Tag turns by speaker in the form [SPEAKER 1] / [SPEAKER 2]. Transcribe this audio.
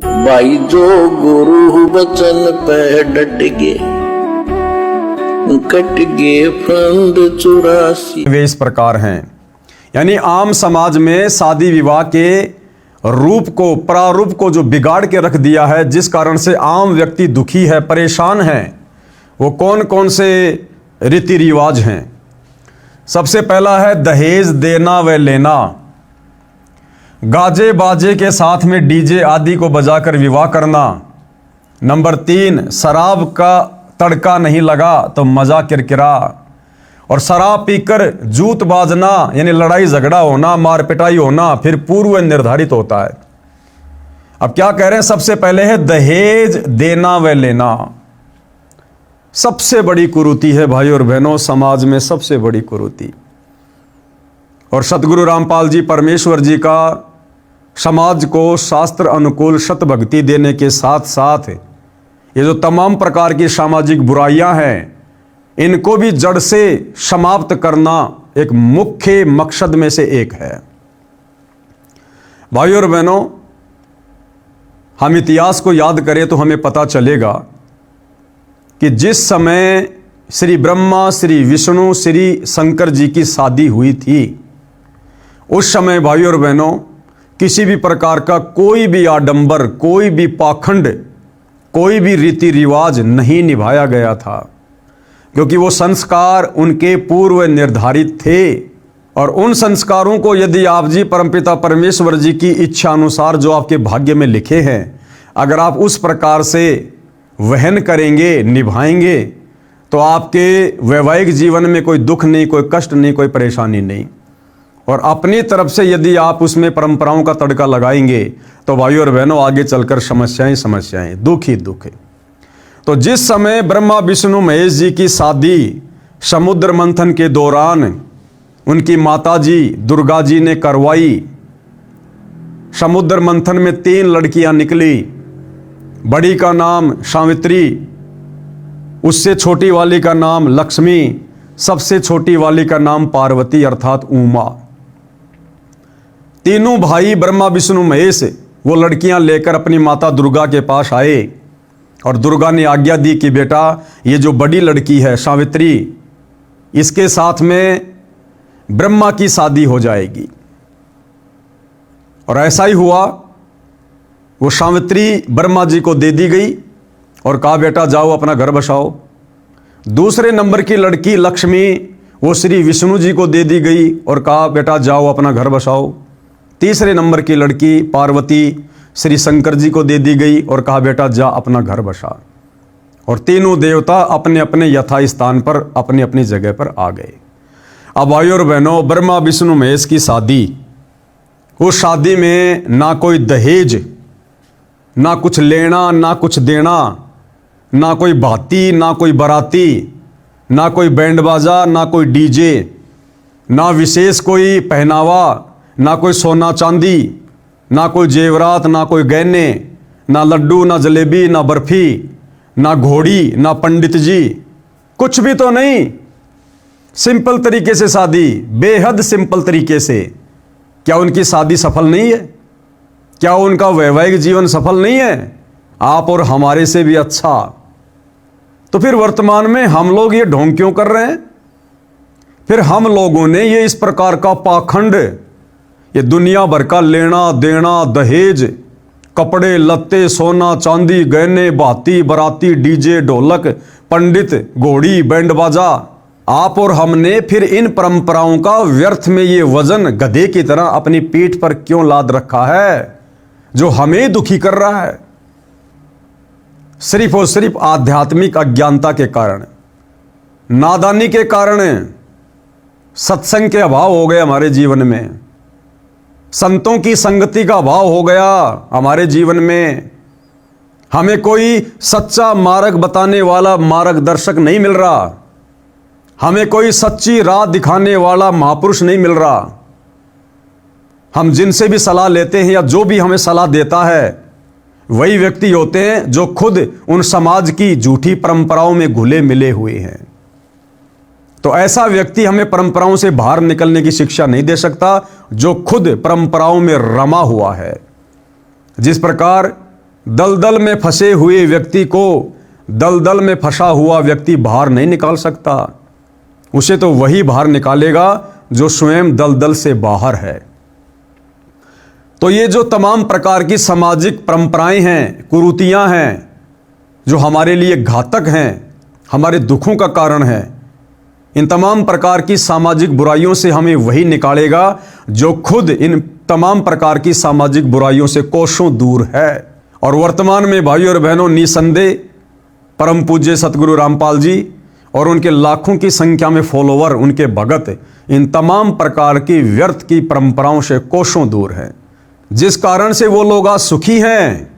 [SPEAKER 1] भाई जो गुरु वचन पे डट गए, कट गए फंद 84।
[SPEAKER 2] वे इस प्रकार हैं, यानी आम समाज में शादी विवाह के रूप को, प्रारूप को जो बिगाड़ के रख दिया है, जिस कारण से आम व्यक्ति दुखी है, परेशान है, वो कौन कौन से रीति रिवाज हैं। सबसे पहला है दहेज देना व लेना। गाजे बाजे के साथ में डीजे आदि को बजाकर विवाह करना। नंबर 3, शराब का तड़का नहीं लगा तो मजा किरकिरा। और शराब पीकर जूत बाजना यानी लड़ाई झगड़ा होना, मार पिटाई होना फिर पूर्व निर्धारित होता है। अब क्या कह रहे हैं, सबसे पहले है दहेज देना व लेना। सबसे बड़ी कुरीति है भाई और बहनों, समाज में सबसे बड़ी कुरीति। और सतगुरु रामपाल जी परमेश्वर जी का समाज को शास्त्र अनुकूल शत भक्ति देने के साथ साथ ये जो तमाम प्रकार की सामाजिक बुराइयां हैं, इनको भी जड़ से समाप्त करना एक मुख्य मकसद में से एक है। भाई और बहनों, हम इतिहास को याद करें तो हमें पता चलेगा कि जिस समय श्री ब्रह्मा, श्री विष्णु, श्री शंकर जी की शादी हुई थी, उस समय भाई और बहनों किसी भी प्रकार का कोई भी आडंबर, कोई भी पाखंड, कोई भी रीति रिवाज नहीं निभाया गया था, क्योंकि वो संस्कार उनके पूर्व निर्धारित थे। और उन संस्कारों को यदि आप जी परमपिता परमेश्वर जी की इच्छा अनुसार जो आपके भाग्य में लिखे हैं, अगर आप उस प्रकार से वहन करेंगे, निभाएंगे, तो आपके वैवाहिक जीवन में कोई दुख नहीं, कोई कष्ट नहीं, कोई परेशानी नहीं। और अपनी तरफ से यदि आप उसमें परंपराओं का तड़का लगाएंगे तो भाइयों और बहनों आगे चलकर समस्याएं, दुख ही दुख है। तो जिस समय ब्रह्मा विष्णु महेश जी की शादी समुद्र मंथन के दौरान उनकी माता जी दुर्गा जी ने करवाई, समुद्र मंथन में 3 लड़कियां निकली। बड़ी का नाम सावित्री, उससे छोटी वाली का नाम लक्ष्मी, सबसे छोटी वाली का नाम पार्वती अर्थात उमा। तीनों भाई ब्रह्मा विष्णु महेश वो लड़कियां लेकर अपनी माता दुर्गा के पास आए और दुर्गा ने आज्ञा दी कि बेटा, ये जो बड़ी लड़की है सावित्री, इसके साथ में ब्रह्मा की शादी हो जाएगी। और ऐसा ही हुआ, वो सावित्री ब्रह्मा जी को दे दी गई और कहा बेटा जाओ अपना घर बसाओ। दूसरे नंबर की लड़की लक्ष्मी वो श्री विष्णु जी को दे दी गई और कहा बेटा जाओ अपना घर बसाओ। तीसरे नंबर की लड़की पार्वती श्री शंकर जी को दे दी गई और कहा बेटा जा अपना घर बसा। और तीनों देवता अपने अपने यथा स्थान पर अपनी अपनी जगह पर आ गए। अब भाई और बहनों, ब्रह्मा विष्णु महेश की शादी, उस शादी में ना कोई दहेज, ना कुछ लेना, ना कुछ देना, ना कोई भाती, ना कोई बाराती, ना कोई बैंड बाजा, ना कोई डीजे, ना विशेष कोई पहनावा, ना कोई सोना चांदी, ना कोई जेवरात, ना कोई गहने, ना लड्डू, ना जलेबी, ना बर्फी, ना घोड़ी, ना पंडित जी, कुछ भी तो नहीं। सिंपल तरीके से शादी, बेहद सिंपल तरीके से। क्या उनकी शादी सफल नहीं है? क्या उनका वैवाहिक जीवन सफल नहीं है? आप और हमारे से भी अच्छा। तो फिर वर्तमान में हम लोग ये ढोंग क्यों कर रहे हैं? फिर हम लोगों ने ये इस प्रकार का पाखंड, ये दुनिया भर का लेना देना, दहेज, कपड़े लत्ते, सोना चांदी, गहने, भाती बराती, डीजे ढोलक, पंडित, घोड़ी, बैंड बाजा, आप और हमने फिर इन परंपराओं का व्यर्थ में ये वजन गधे की तरह अपनी पीठ पर क्यों लाद रखा है, जो हमें दुखी कर रहा है? सिर्फ और सिर्फ आध्यात्मिक अज्ञानता के कारण, नादानी के कारण, सत्संग के अभाव हो गए हमारे जीवन में, संतों की संगति का अभाव हो गया हमारे जीवन में। हमें कोई सच्चा मार्ग बताने वाला मार्गदर्शक नहीं मिल रहा, हमें कोई सच्ची राह दिखाने वाला महापुरुष नहीं मिल रहा। हम जिनसे भी सलाह लेते हैं या जो भी हमें सलाह देता है, वही व्यक्ति होते हैं जो खुद उन समाज की झूठी परंपराओं में घुले मिले हुए हैं। तो ऐसा व्यक्ति हमें परंपराओं से बाहर निकलने की शिक्षा नहीं दे सकता, जो खुद परंपराओं में रमा हुआ है। जिस प्रकार दलदल में फंसे हुए व्यक्ति को दलदल में फंसा हुआ व्यक्ति बाहर नहीं निकाल सकता। उसे तो वही बाहर निकालेगा जो स्वयं दलदल से बाहर है। तो ये जो तमाम प्रकार की सामाजिक परंपराएं हैं, कुरीतियां हैं, जो हमारे लिए घातक हैं, हमारे दुखों का कारण है, इन तमाम प्रकार की सामाजिक बुराइयों से हमें वही निकालेगा जो खुद इन तमाम प्रकार की सामाजिक बुराइयों से कोसों दूर है। और वर्तमान में भाइयों और बहनों, निसंदेह परम पूज्य सतगुरु रामपाल जी और उनके लाखों की संख्या में फॉलोवर, उनके भगत इन तमाम प्रकार की व्यर्थ की परंपराओं से कोसों दूर हैं, जिस कारण से वो लोग आज सुखी हैं।